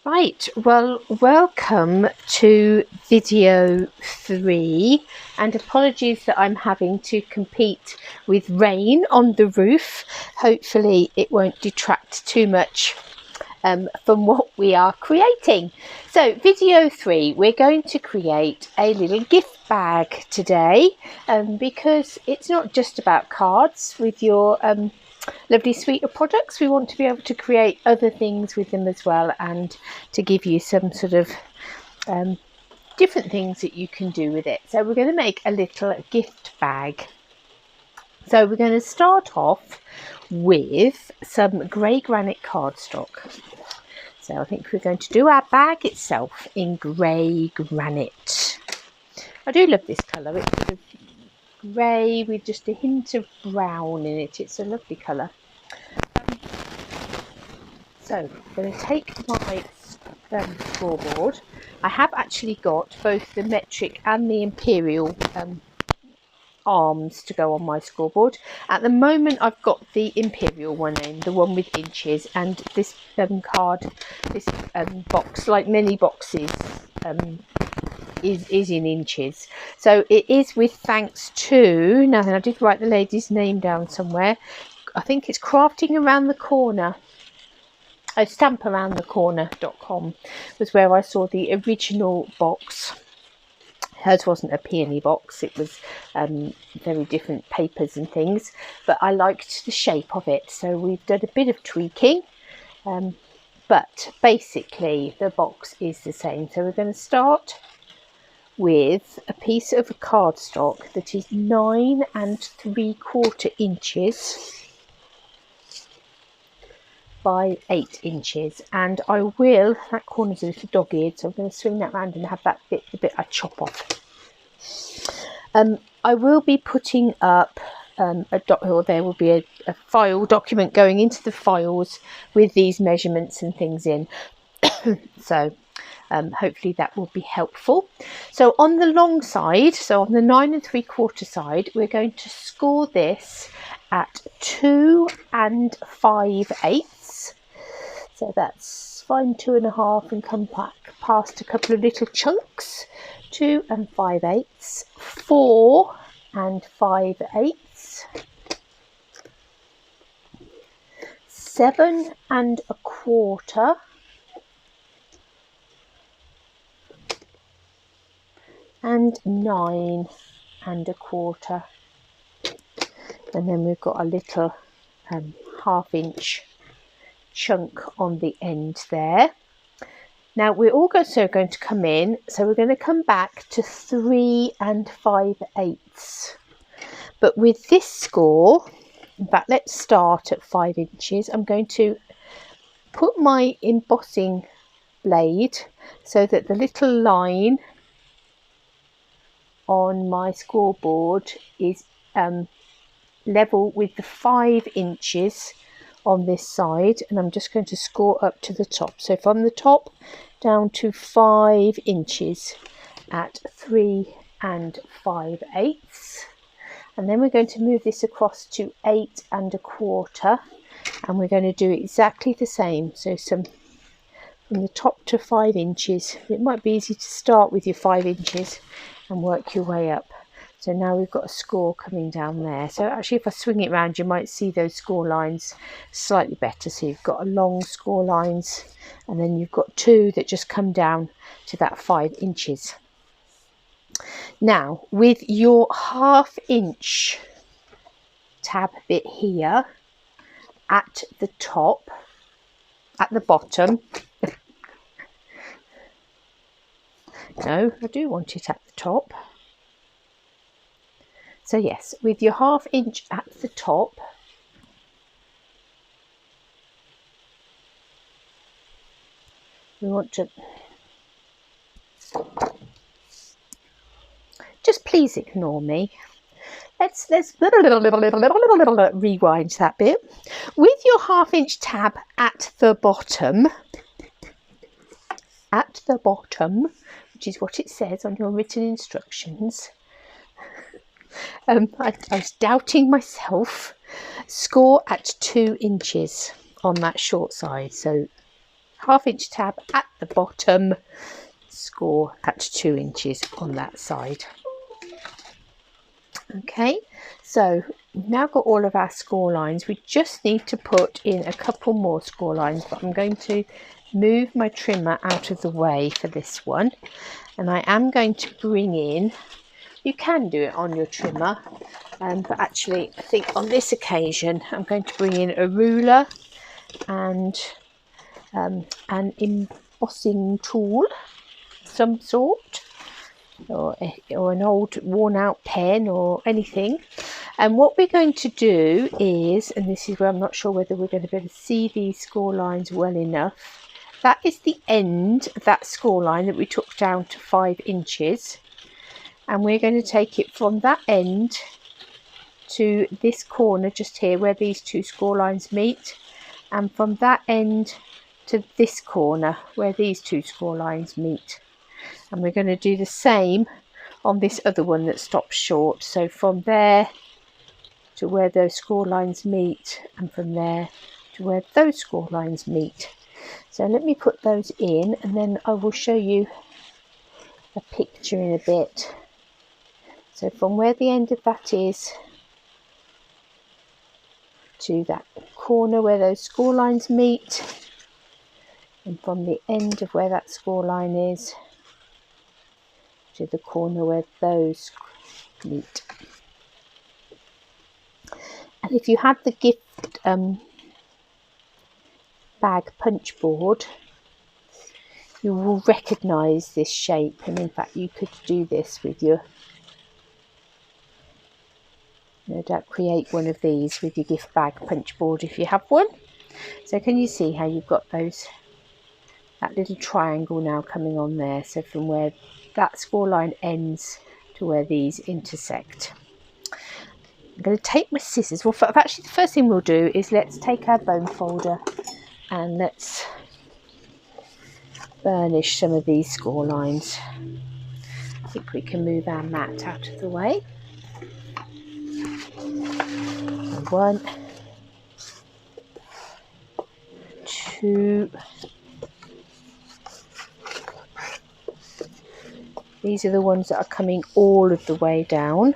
Right, well, welcome to video 3, and apologies that I'm having to compete with rain on the roof. Hopefully it won't detract too much from what we are creating. So video 3, we're going to create a little gift bag today, because it's not just about cards with your lovely suite of products. We want to be able to create other things with them as well, and to give you some sort of different things that you can do with it. So we're going to make a little gift bag. So we're going to start off with some grey granite cardstock. So I think we're going to do our bag itself in grey granite. I do love this colour. It's sort of grey with just a hint of brown in it. It's a lovely colour. So I'm going to take my scoreboard. I have actually got both the metric and the imperial arms to go on my scoreboard. At the moment I've got the imperial one in, the one with inches, and this card, this box, like many boxes, is in inches. So it is with thanks to, now then, I did write the lady's name down somewhere. I think it's Crafting Around the Corner. Stamparoundthecorner.com was where I saw the original box. Hers wasn't a peony box, it was very different papers and things, but I liked the shape of it, so we've done a bit of tweaking, but basically the box is the same. So we're going to start with a piece of cardstock that is 9 3/4 inches by 8 inches, and I will, that corner's a little dog-eared, so I'm going to swing that round and have that bit, the bit I chop off. I will be putting up there will be a file document going into the files with these measurements and things in. So hopefully that will be helpful. So on the long side, so on the 9 3/4 side, we're going to score this at 2 5/8. So that's fine, 2 1/2, and come back past a couple of little chunks. 2 5/8, 4 5/8, 7 1/4, and 9 1/4. And then we've got a little 1/2 inch chunk on the end there. Now we're also going to come in, so we're going to come back to 3 5/8. But with this score, in fact, let's start at 5 inches. I'm going to put my embossing blade so that the little line on my scoreboard is level with the 5 inches on this side, and I'm just going to score up to the top. So from the top down to 5 inches at 3 5/8, and then we're going to move this across to 8 1/4, and we're going to do exactly the same. So some from the top to 5 inches. It might be easy to start with your 5 inches and work your way up. So now we've got a score coming down there. So actually if I swing it around, you might see those score lines slightly better. So you've got a long score lines, and then you've got 2 that just come down to that 5 inches. Now with your 1/2 inch tab bit here at the top, at the bottom, no, I do want it at the top. So yes, with your 1/2 inch at the top, we want to just please ignore me. Let's rewind that bit. With your 1/2 inch tab at the bottom, which is what it says on your written instructions. I was doubting myself. Score at 2 inches on that short side. So 1/2 inch tab at the bottom, score at 2 inches on that side. Okay, so we've now got all of our score lines. We just need to put in a couple more score lines, but I'm going to move my trimmer out of the way for this one, and I am going to bring in, you can do it on your trimmer, but actually I think on this occasion I'm going to bring in a ruler and an embossing tool of some sort, or an old worn out pen or anything. And what we're going to do is, and this is where I'm not sure whether we're going to be able to see these score lines well enough, that is the end of that score line that we took down to 5 inches, and we're going to take it from that end to this corner just here where these two score lines meet, and from that end to this corner where these two score lines meet. And we're going to do the same on this other one that stops short. So from there to where those score lines meet, and from there to where those score lines meet. So let me put those in, and then I will show you a picture in a bit. So from where the end of that is to that corner where those score lines meet, and from the end of where that score line is to the corner where those meet. And if you had the gift bag punch board, you will recognise this shape, and in fact you could do this with your, no doubt create one of these with your gift bag punch board if you have one. So can you see how you've got those, that little triangle now coming on there, so from where that score line ends to where these intersect. I'm going to take my scissors. Well, actually the first thing we'll do is let's take our bone folder and let's burnish some of these score lines. I think we can move our mat out of the way. And 1, 2, these are the ones that are coming all of the way down.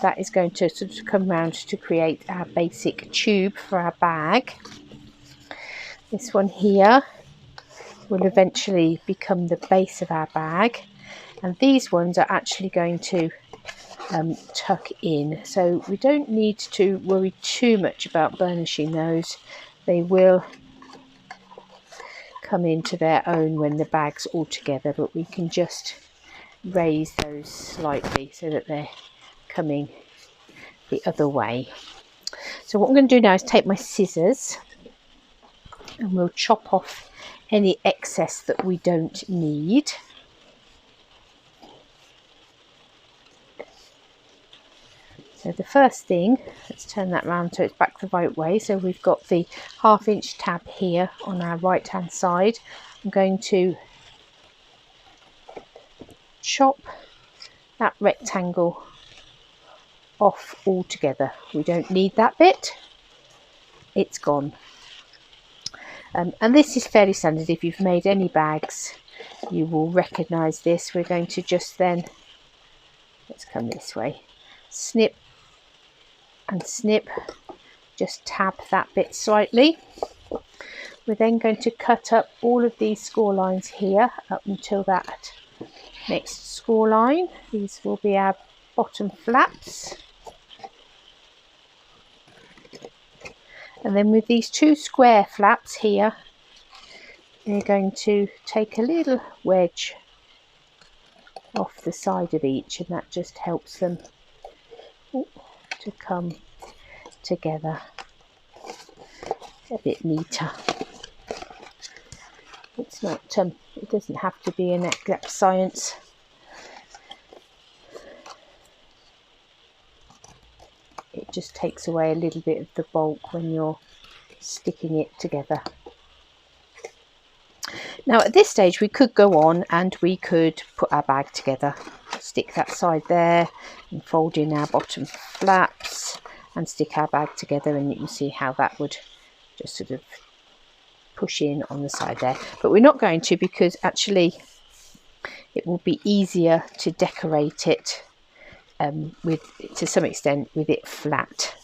That is going to sort of come round to create our basic tube for our bag. This one here will eventually become the base of our bag, and these ones are actually going to tuck in, so we don't need to worry too much about burnishing those. They will come into their own when the bag's all together, but we can just raise those slightly so that they're coming the other way. So what I'm going to do now is take my scissors and we'll chop off any excess that we don't need. So the first thing, let's turn that round so it's back the right way. So we've got the 1/2 inch tab here on our right hand side. I'm going to chop that rectangle off altogether. We don't need that bit, it's gone. And this is fairly standard. If you've made any bags, you will recognise this. We're going to just then, let's come this way, snip and snip, just tab that bit slightly. We're then going to cut up all of these score lines here up until that next score line. These will be our bottom flaps. And then with these two square flaps here, we're going to take a little wedge off the side of each, and that just helps them to come together a bit neater. It's not, it doesn't have to be an exact science. It just takes away a little bit of the bulk when you're sticking it together. Now at this stage we could go on and we could put our bag together. Stick that side there and fold in our bottom flaps and stick our bag together, and you can see how that would just sort of push in on the side there, but we're not going to, because actually it will be easier to decorate it with, to some extent, with it flat.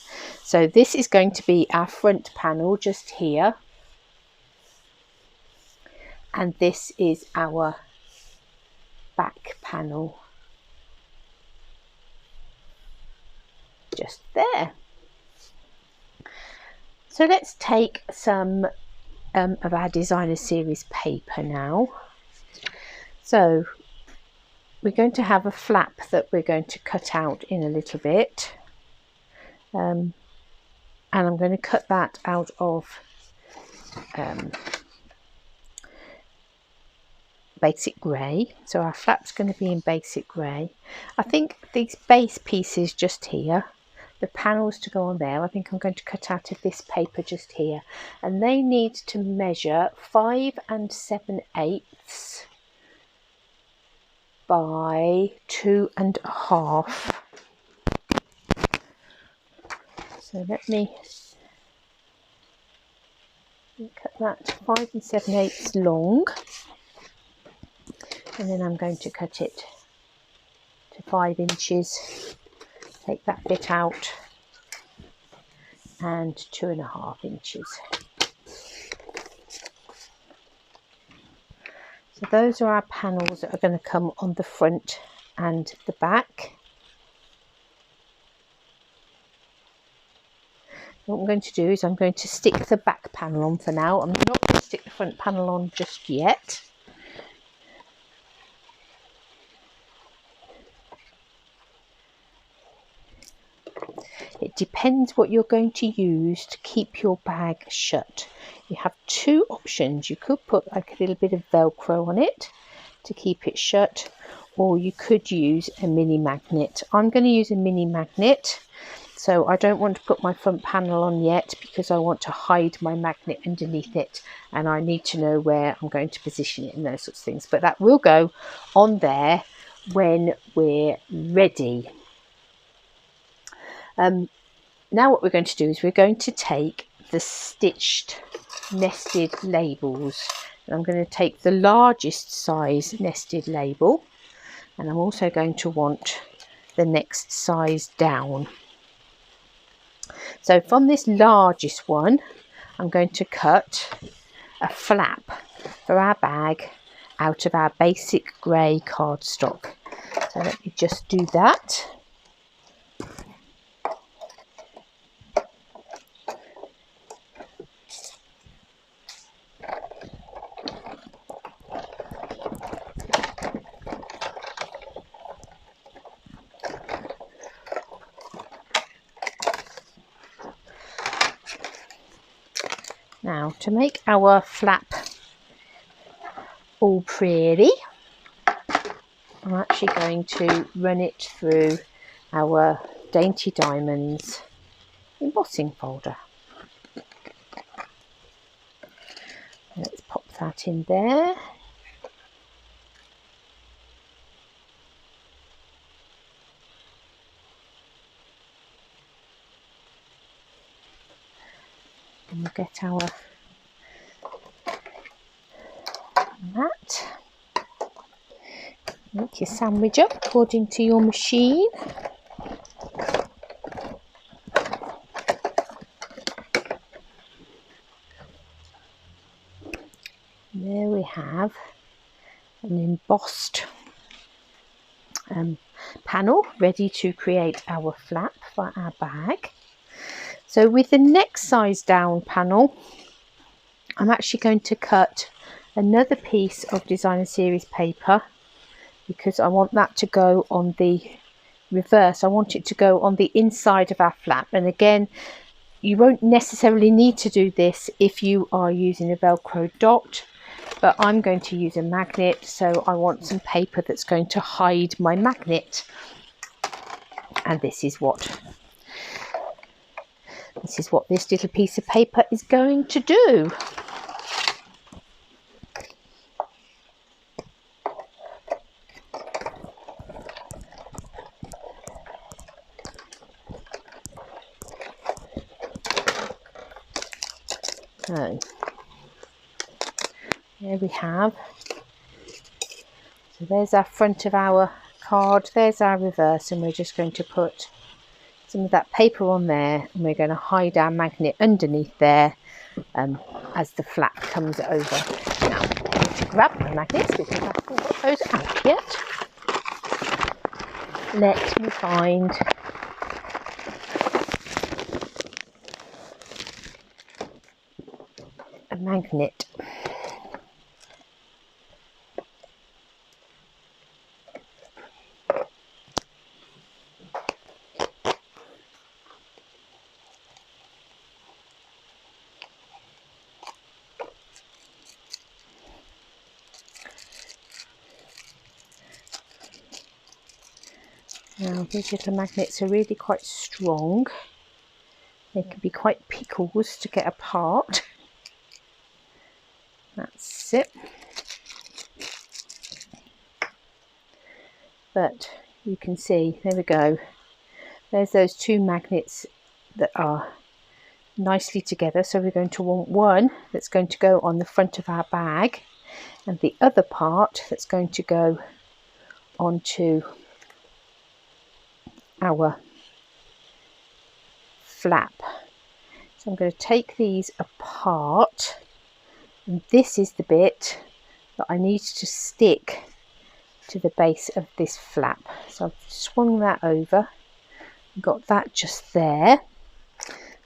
So this is going to be our front panel just here, and this is our back panel just there. So let's take some of our designer series paper now. So we're going to have a flap that we're going to cut out in a little bit, and I'm going to cut that out of basic grey. So our flap's going to be in basic grey. I think these base pieces just here, the panels to go on there, I think I'm going to cut out of this paper just here, and they need to measure 5 7/8 by 2.5. So let me cut that 5 7/8 long, and then I'm going to cut it to 5 inches, take that bit out, and 2.5 inches. So those are our panels that are going to come on the front and the back. What I'm going to do is I'm going to stick the back panel on for now. I'm not going to stick the front panel on just yet. It depends what you're going to use to keep your bag shut. You have two options. You could put like a little bit of Velcro on it to keep it shut, or you could use a mini magnet. I'm going to use a mini magnet, so I don't want to put my front panel on yet because I want to hide my magnet underneath it, and I need to know where I'm going to position it and those sorts of things. But that will go on there when we're ready. Now what we're going to do is we're going to take the stitched nested labels, and I'm going to take the largest size nested label, and I'm also going to want the next size down. So from this largest one, I'm going to cut a flap for our bag out of our basic grey cardstock. So let me just do that. Now, to make our flap all pretty, I'm actually going to run it through our Dainty Diamonds embossing folder. Let's pop that in there. And we'll get our mat. Make your sandwich up according to your machine. And there we have an embossed panel ready to create our flap for our bag. So with the next size down panel, I'm actually going to cut another piece of designer series paper, because I want that to go on the reverse. I want it to go on the inside of our flap. And again, you won't necessarily need to do this if you are using a Velcro dot, but I'm going to use a magnet, so I want some paper that's going to hide my magnet. And this is what this little piece of paper is going to do. So There we have. So there's our front of our card, there's our reverse, and we're just going to put some of that paper on there, and we're going to hide our magnet underneath there as the flap comes over. Now I'm going to grab my magnets because I haven't got those out yet. Let me find a magnet. Now these little magnets are really quite strong. They can be quite pickles to get apart. That's it. But you can see, there we go. There's those two magnets that are nicely together. So we're going to want one that's going to go on the front of our bag, and the other part that's going to go onto our flap. So I'm going to take these apart, and this is the bit that I need to stick to the base of this flap. So I've swung that over, got that just there.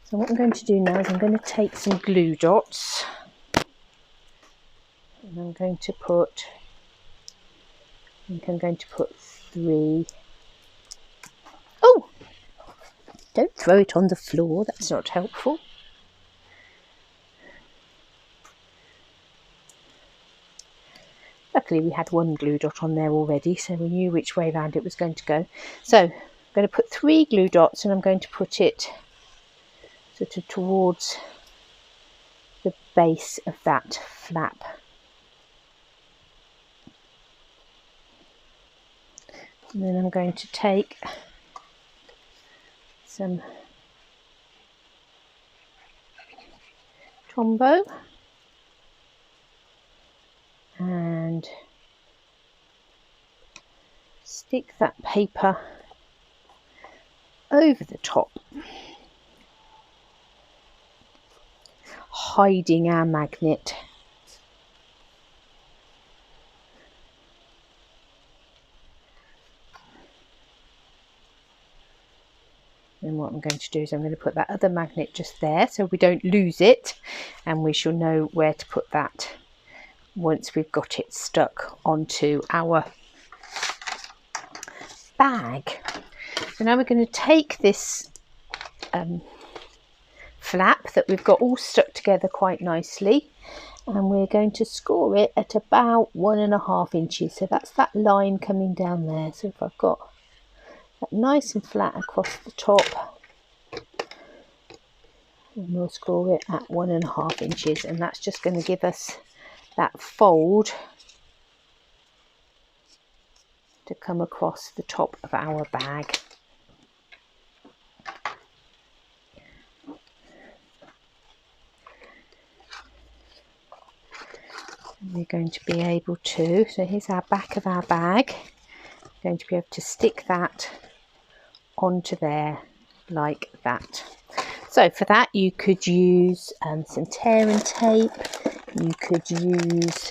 So what I'm going to do now is I'm going to take some glue dots, and I'm going to put, I think I'm going to put 3. Oh, don't throw it on the floor, that's not helpful. Luckily we had one glue dot on there already, so we knew which way round it was going to go. So I'm going to put 3 glue dots, and I'm going to put it sort of towards the base of that flap. And then I'm going to take some Tombow and stick that paper over the top, hiding our magnet. And what I'm going to do is I'm going to put that other magnet just there so we don't lose it, and we shall know where to put that once we've got it stuck onto our bag. So now we're going to take this flap that we've got all stuck together quite nicely, and we're going to score it at about 1.5 inches. So that's that line coming down there. So if I've got that nice and flat across the top, and we'll score it at 1.5 inches, and that's just going to give us that fold to come across the top of our bag. And we're going to be able to, so here's our back of our bag, going to be able to stick that onto there like that. So for that you could use some tear and tape, you could use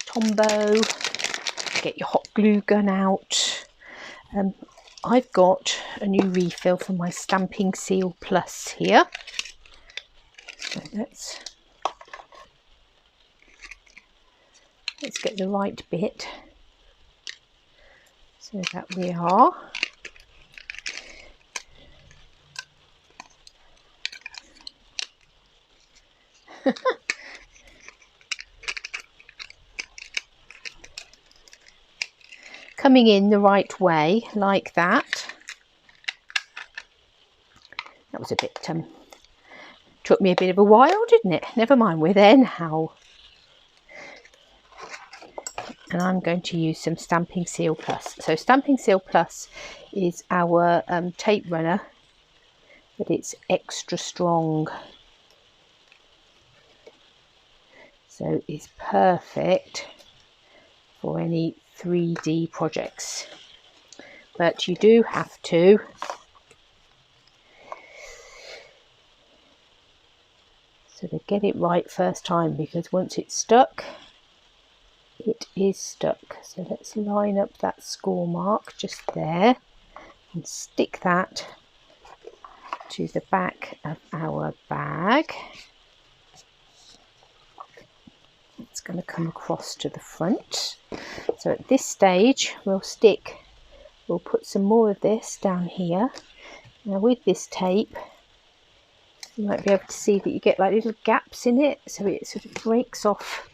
Tombow, get your hot glue gun out. I've got a new refill for my Stamping Seal Plus here. So let's get the right bit so that we are. Coming in the right way like that. That was a bit took me a bit of a while, didn't it? Never mind, we're there now. And I'm going to use some Stamping Seal Plus. So Stamping Seal Plus is our tape runner, but it's extra strong. So it's perfect for any 3D projects. But you do have to sort of get it right first time, because once it's stuck, it is stuck. So let's line up that score mark just there and stick that to the back of our bag. It's going to come across to the front. So at this stage we'll put some more of this down here. Now with this tape, you might be able to see that you get like little gaps in it, so it sort of breaks off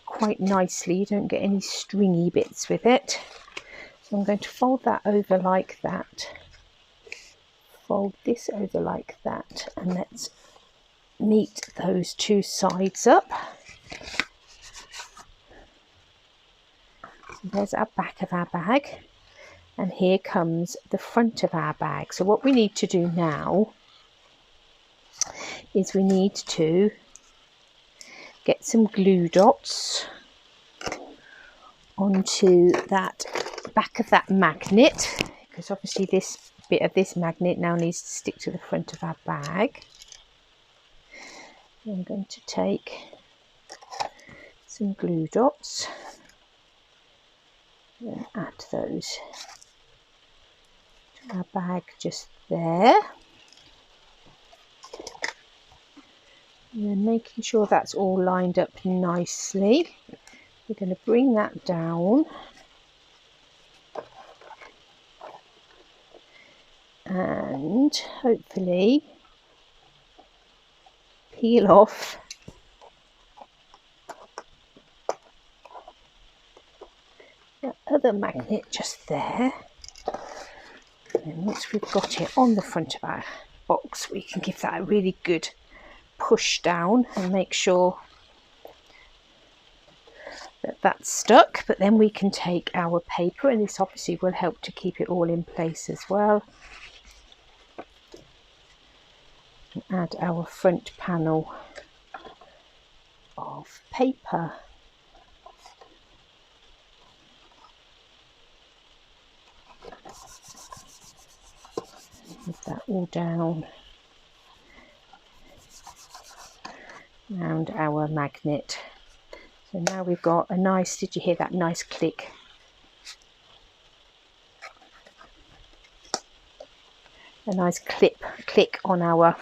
quite nicely. You don't get any stringy bits with it. So I'm going to fold that over like that, fold this over like that, and let's meet those two sides up. So there's our back of our bag, and here comes the front of our bag. So what we need to do now is we need to get some glue dots onto that back of that magnet, because obviously this bit of this magnet now needs to stick to the front of our bag. I'm going to take some glue dots and add those to our bag just there, and then making sure that's all lined up nicely, we're going to bring that down and hopefully peel off the other magnet just there. And once we've got it on the front of our box, we can give that a really good push down and make sure that that's stuck. But then we can take our paper, and this obviously will help to keep it all in place as well, and add our front panel of paper. Move that all down around our magnet. So now we've got a nice, did you hear that nice click? A nice click on our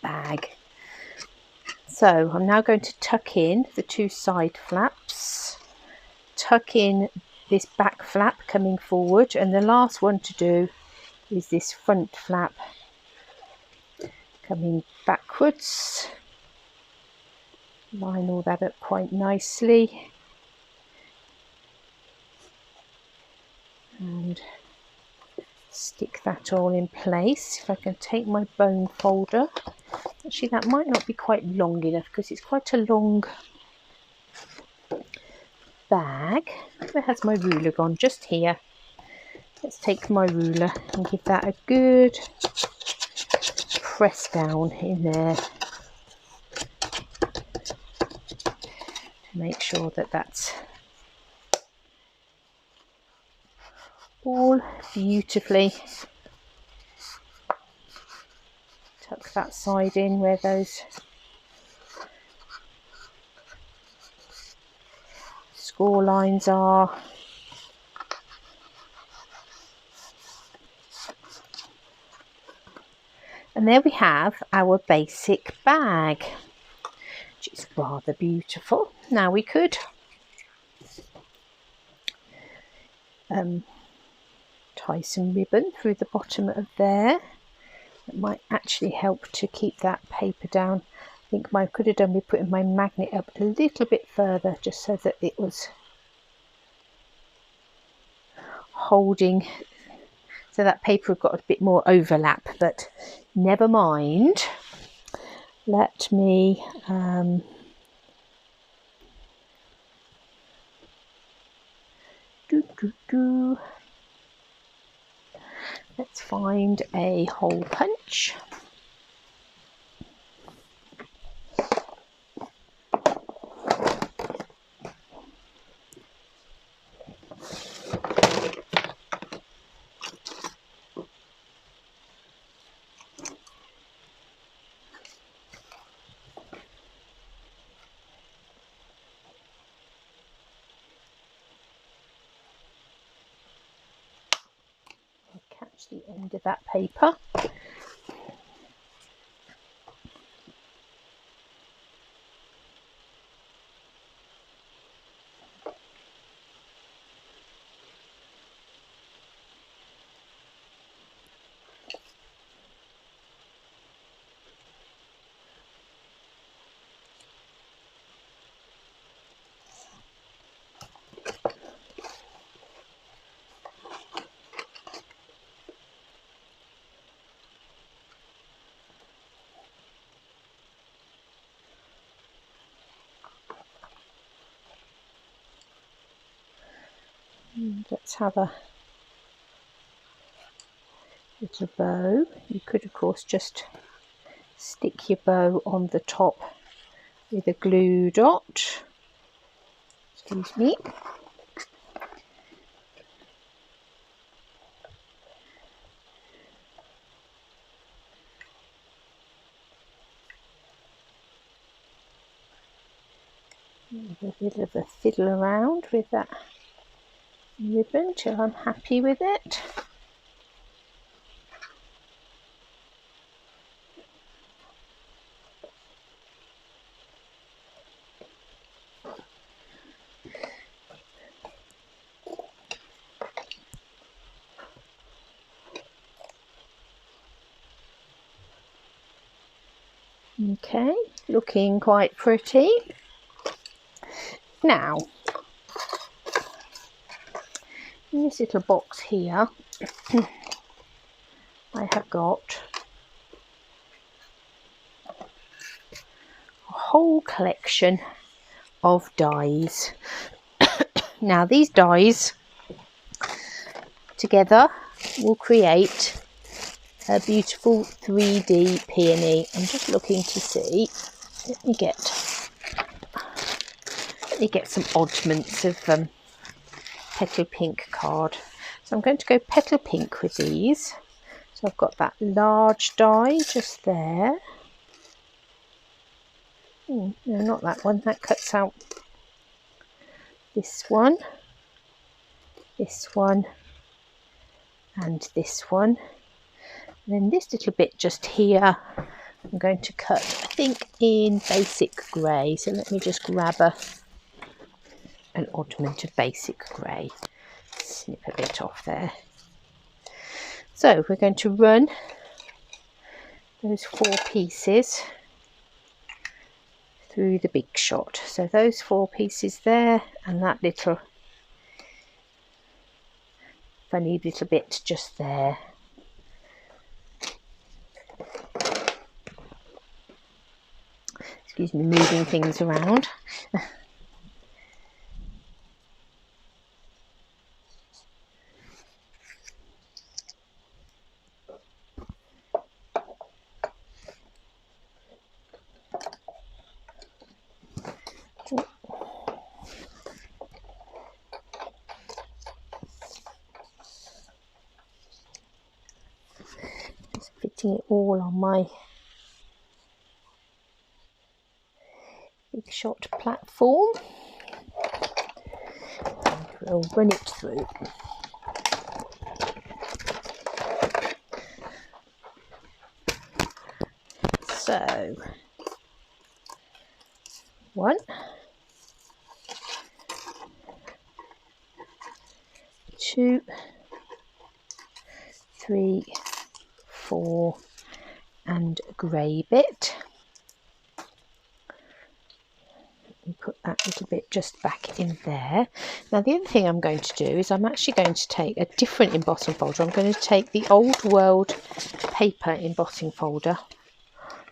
bag. So I'm now going to tuck in the two side flaps, tuck in this back flap coming forward, and the last one to do is this front flap coming backwards. Line all that up quite nicely, and stick that all in place. If I can take my bone folder, actually that might not be quite long enough because it's quite a long bag. Where has my ruler gone? Just here. Let's take my ruler and give that a good press down in there to make sure that that's all beautifully. Tuck that side in where those score lines are. And there we have our basic bag, which is rather beautiful. Now we could tie some ribbon through the bottom of there. It might actually help to keep that paper down. I think I could have done with putting my magnet up a little bit further, just so that it was holding, so that paper got a bit more overlap, but never mind. Let me let's find a hole punch. towards the end of that paper. Let's have a little bow. You could of course just stick your bow on the top with a glue dot. Excuse me. A bit of a fiddle around with that ribbon till I'm happy with it. Okay, looking quite pretty. Now, in this little box here, I have got a whole collection of dies. Now, these dies together will create a beautiful 3D peony. I'm just looking to see. Let me get some oddments of petal pink card. So I'm going to go petal pink with these. So I've got that large die just there. No, not that one. That cuts out this one, and this one. And then this little bit just here, I'm going to cut, I think, in basic grey. So let me just grab an oddment of basic grey. Snip a bit off there. So we're going to run those 4 pieces through the big shot. So those 4 pieces there, and that little funny little bit just there. Excuse me, moving things around. Just fitting it all on my big shot platform, and we'll run it through. So 1, 2, 3, 4, and a grey bit. And put that little bit just back in there. Now the other thing I'm going to do is I'm actually going to take a different embossing folder. I'm going to take the Old World paper embossing folder,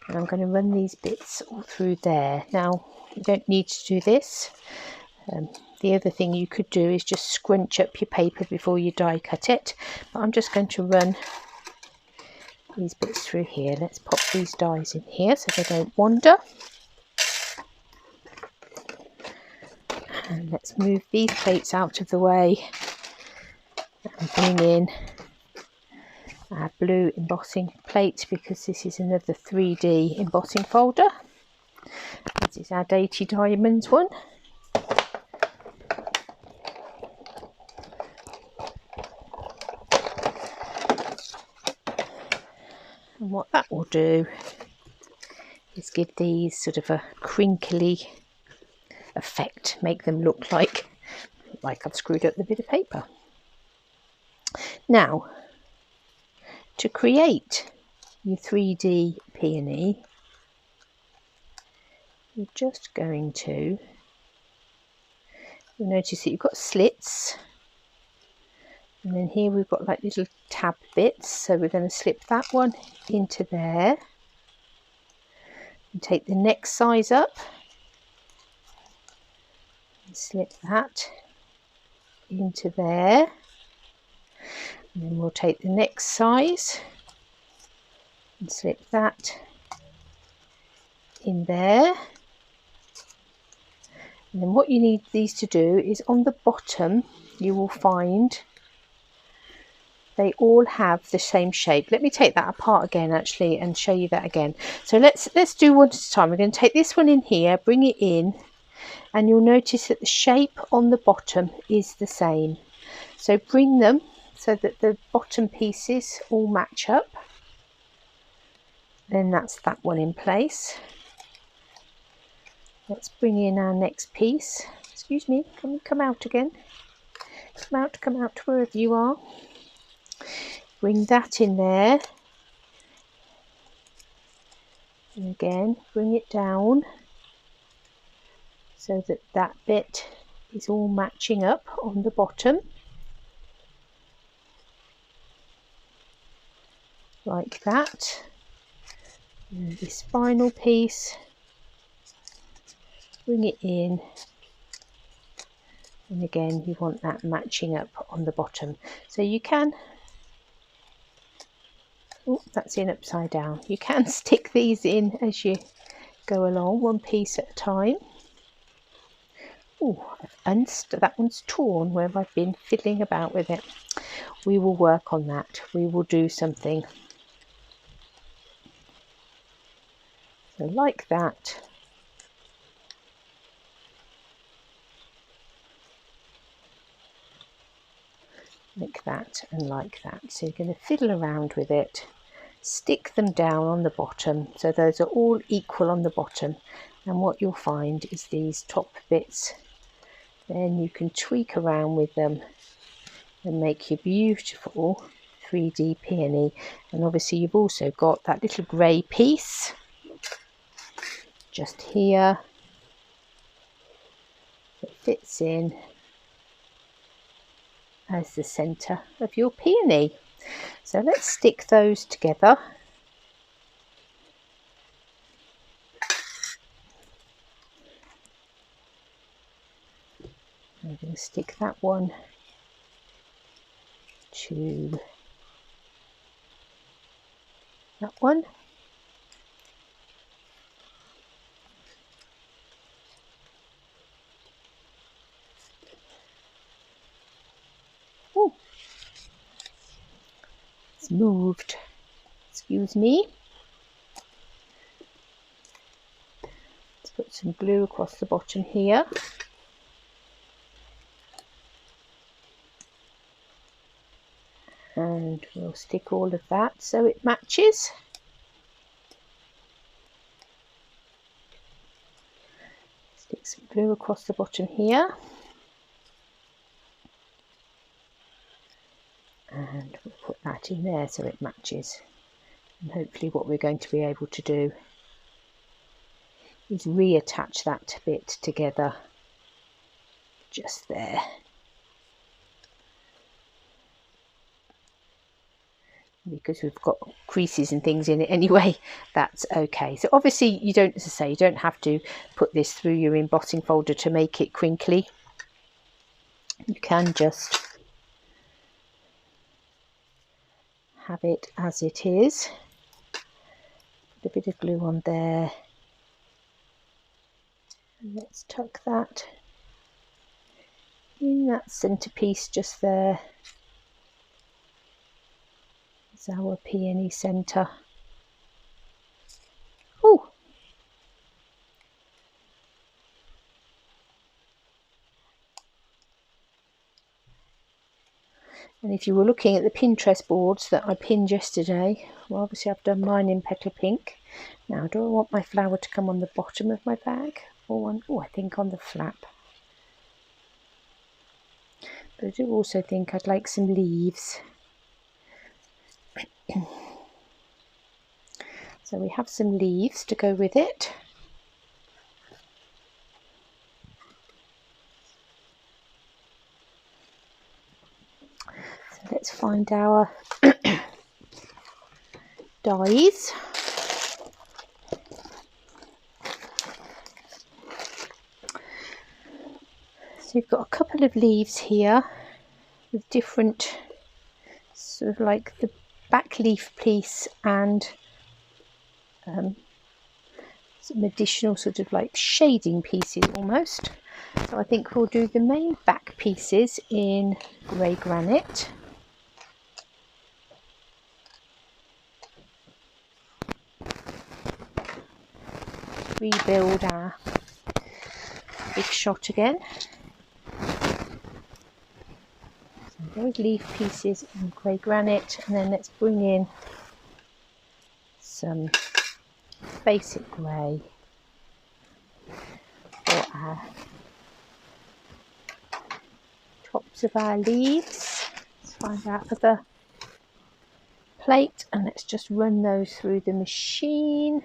and I'm going to run these bits all through there. Now you don't need to do this. The other thing you could do is just scrunch up your paper before you die cut it, but I'm just going to run these bits through here. Let's pop these dies in here so they don't wander. And let's move these plates out of the way and bring in our blue embossing plate, because this is another 3D embossing folder. This is our Dainty Diamonds one. what that will do is give these sort of a crinkly effect, make them look like I've screwed up the bit of paper. Now, to create your 3D peony, you're just going to, you'll notice that you've got slits, and then here we've got like little tab bits, so we're going to slip that one into there and take the next size up and slip that into there, and then we'll take the next size and slip that in there. And then what you need these to do is on the bottom you will find they all have the same shape. Let me take that apart again actually and show you that again. So let's do one at a time. We're going to take this one in here, bring it in, and you'll notice that the shape on the bottom is the same. So bring them so that the bottom pieces all match up. Then that's that one in place. Let's bring in our next piece. Excuse me, can we come out again? Come out wherever you are. Bring that in there. And again, bring it down so that that bit is all matching up on the bottom. Like that. And this final piece, bring it in. And again, you want that matching up on the bottom. So you can, oh, that's in upside down. You can stick these in as you go along, one piece at a time. Oh, that one's torn where I've been fiddling about with it. We will work on that. We will do something. So like that. Like that and like that. So you're going to fiddle around with it, stick them down on the bottom so those are all equal on the bottom, and what you'll find is these top bits, then you can tweak around with them and make your beautiful 3D peony. And obviously you've also got that little grey piece just here that fits in as the centre of your peony. So let's stick those together. I'm going to stick that one to that one. Oh, it's moved. Excuse me. Let's put some glue across the bottom here. And we'll stick all of that so it matches. Stick some glue across the bottom here. And we'll put that in there so it matches. And hopefully what we're going to be able to do is reattach that bit together just there. Because we've got creases and things in it anyway, that's okay. So obviously you don't, as I say, you don't have to put this through your embossing folder to make it crinkly. You can just have it as it is. Put a bit of glue on there. And let's tuck that in that centerpiece just there. It's our peony centre. Oh! And if you were looking at the Pinterest boards that I pinned yesterday, well, obviously I've done mine in petal pink. Now, do I want my flower to come on the bottom of my bag or on, oh, I think on the flap. But I do also think I'd like some leaves. So we have some leaves to go with it. So let's find our dies. So you've got a couple of leaves here with different, sort of like the back leaf piece and some additional sort of like shading pieces almost. So I think we'll do the main back pieces in grey granite. Rebuild our big shot again. So those leaf pieces in grey granite, and then let's bring in some basic grey for our tops of our leaves. Let's find our other plate and let's just run those through the machine.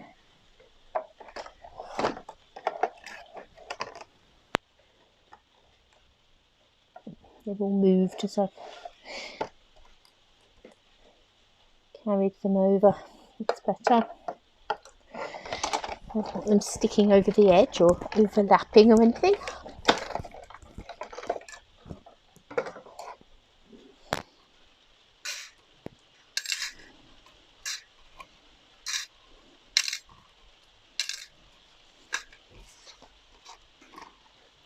They've all moved as I've carried them over. It's better. I don't want them sticking over the edge or overlapping or anything.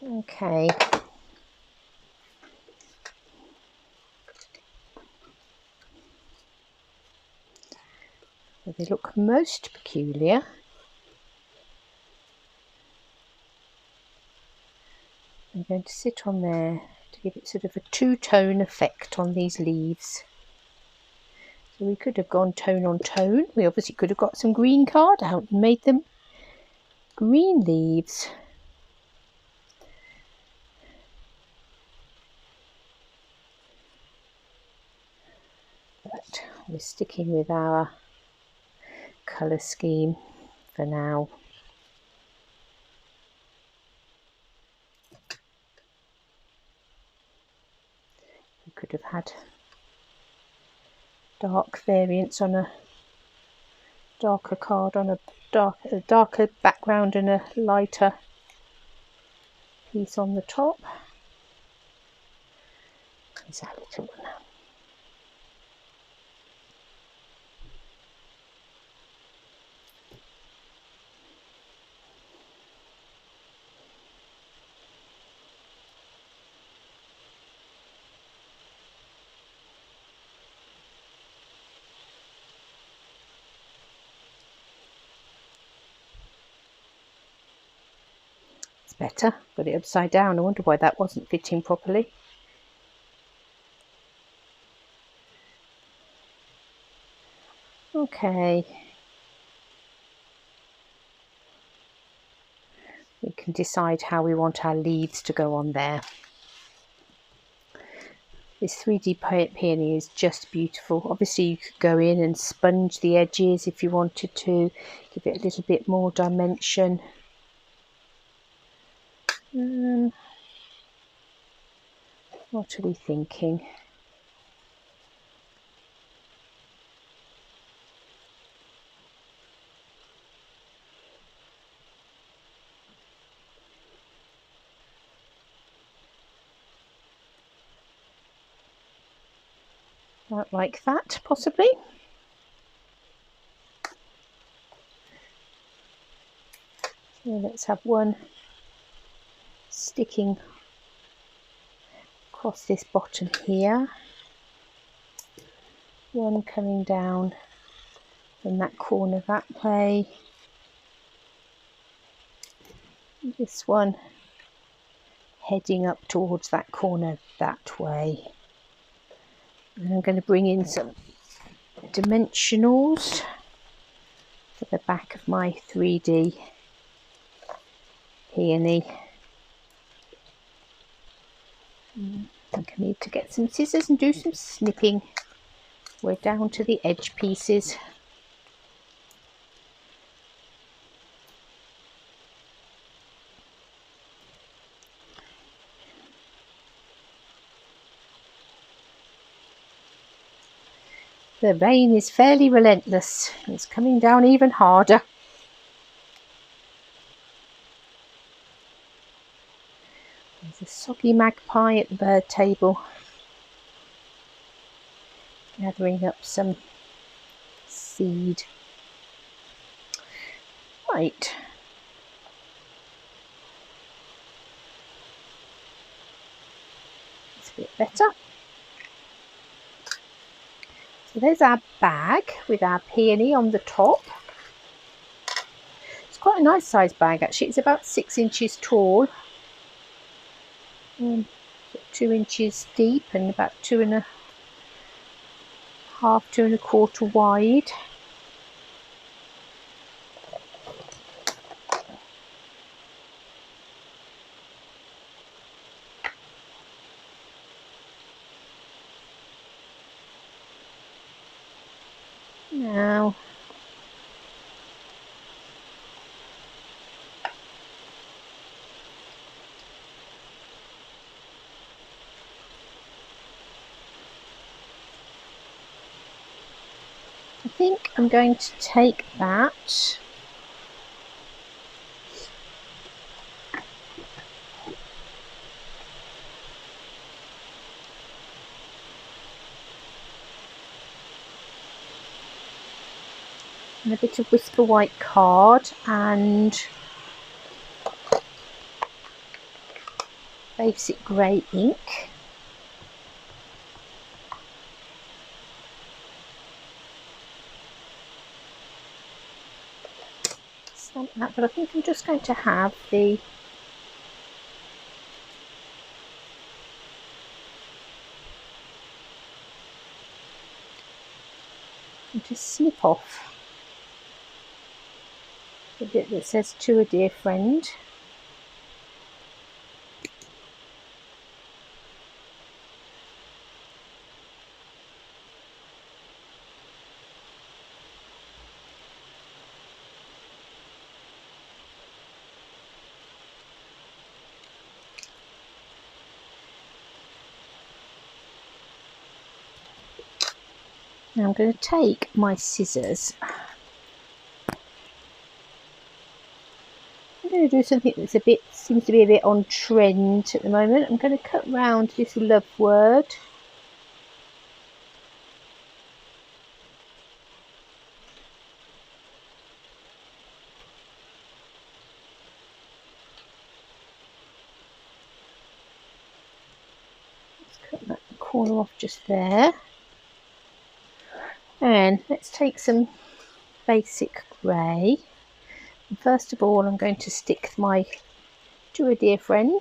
Okay. So they look most peculiar. I'm going to sit on there to give it sort of a two-tone effect on these leaves. So we could have gone tone on tone. We obviously could have got some green card out and made them green leaves. But we're sticking with our colour scheme for now. We could have had dark variants on a darker card on a darker background and a lighter piece on the top. Here's our little one. Better, got it upside down. I wonder why that wasn't fitting properly. Okay, we can decide how we want our leaves to go on there. This 3D peony is just beautiful. Obviously you could go in and sponge the edges if you wanted to, give it a little bit more dimension. What are we thinking? About like that, possibly. So let's have one sticking across this bottom here, one coming down from that corner that way, this one heading up towards that corner that way. And I'm going to bring in some dimensionals for the back of my 3D peony. I need to get some scissors and do some snipping. We're down to the edge pieces. The rain is fairly relentless. It's coming down even harder. There's a soggy magpie at the bird table, gathering up some seed. Right. It's a bit better. So there's our bag with our peony on the top. It's quite a nice size bag actually. It's about 6 inches tall. 2 inches deep and about 2.5, 2.25 wide. Now I think I'm going to take that and a bit of Whisper White card and basic grey ink. Stamp that, but I think I'm just going to have the snip off the bit that says "To a dear friend." Now I'm going to take my scissors. I'm going to do something that's seems to be a bit on trend at the moment. I'm going to cut round this love word. Let's cut that corner off just there. And let's take some basic grey. First of all, I'm going to stick my "To a dear friend."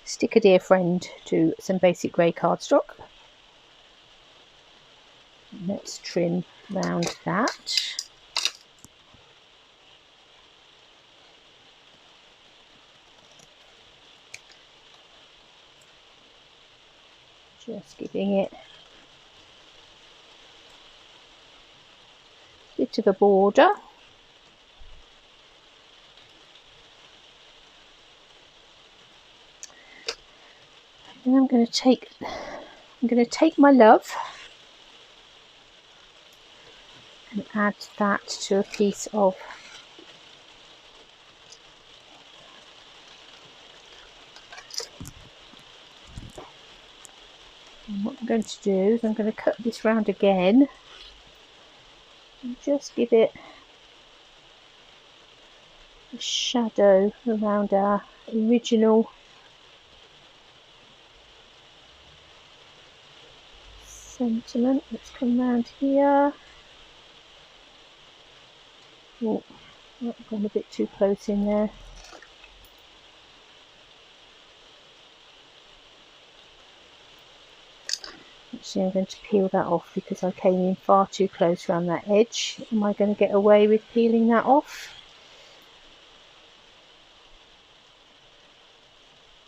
Stick a dear friend to some basic grey cardstock. Let's trim round that. Just giving it a bit of a border. And I'm going to take my love and add that to a piece of and what I'm going to do is I'm going to cut this round again and just give it a shadow around our original sentiment. Let's come round here. Oh, I've gone a bit too close in there. Let's Actually, I'm going to peel that off because I came in far too close around that edge. Am I going to get away with peeling that off?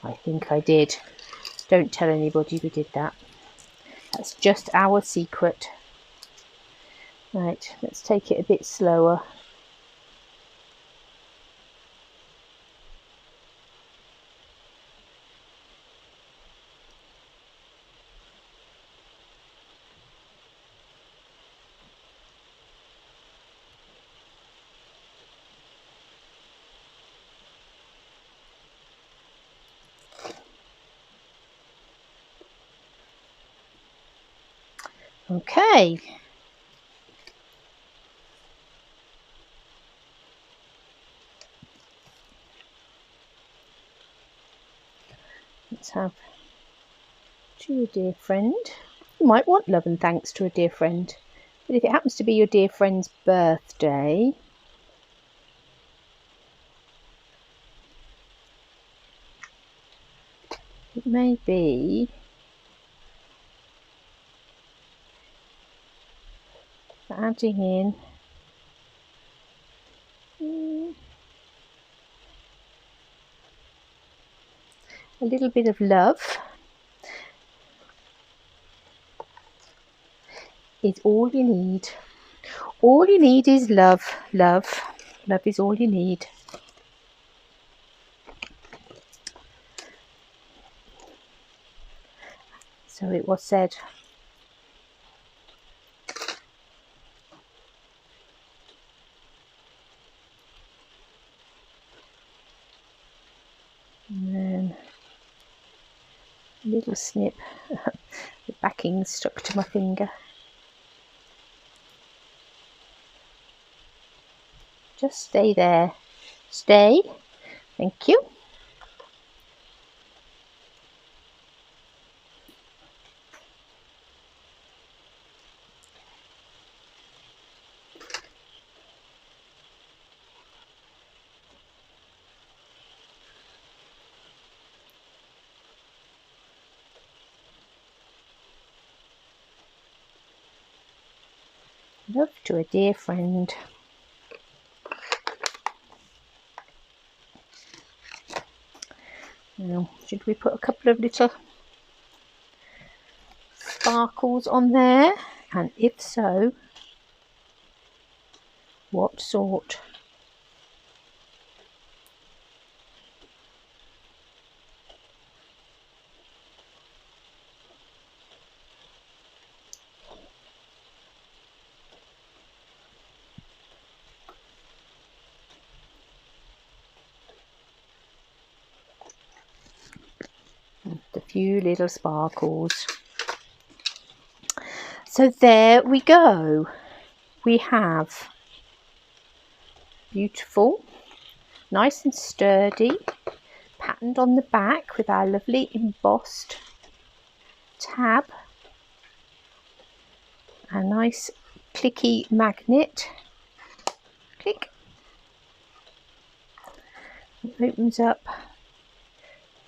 I think I did. Don't tell anybody we did that. That's just our secret. Right, let's take it a bit slower. Okay. Let's have to a dear friend. You might want love and thanks to a dear friend. But if it happens to be your dear friend's birthday, it may be adding in a little bit of love is all you need. All you need is love. Love is all you need. So it was said. And then a little snip. The backing stuck to my finger. Just stay there. Stay. Thank you. Love to a dear friend. Now, should we put a couple of little sparkles on there? And if so, what sort? A few little sparkles. So there we go. We have beautiful, nice and sturdy, patterned on the back with our lovely embossed tab, a nice clicky magnet. Click. It opens up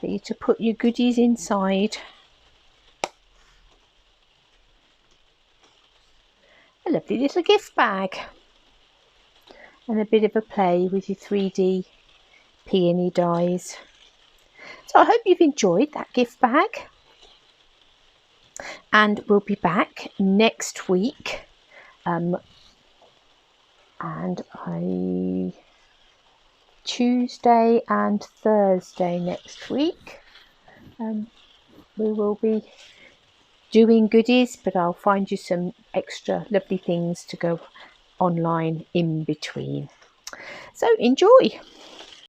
for you to put your goodies inside. A lovely little gift bag and a bit of a play with your 3D peony dies. So I hope you've enjoyed that gift bag, and we'll be back next week Tuesday and Thursday next week. We will be doing goodies, but I'll find you some extra lovely things to go online in between. So enjoy.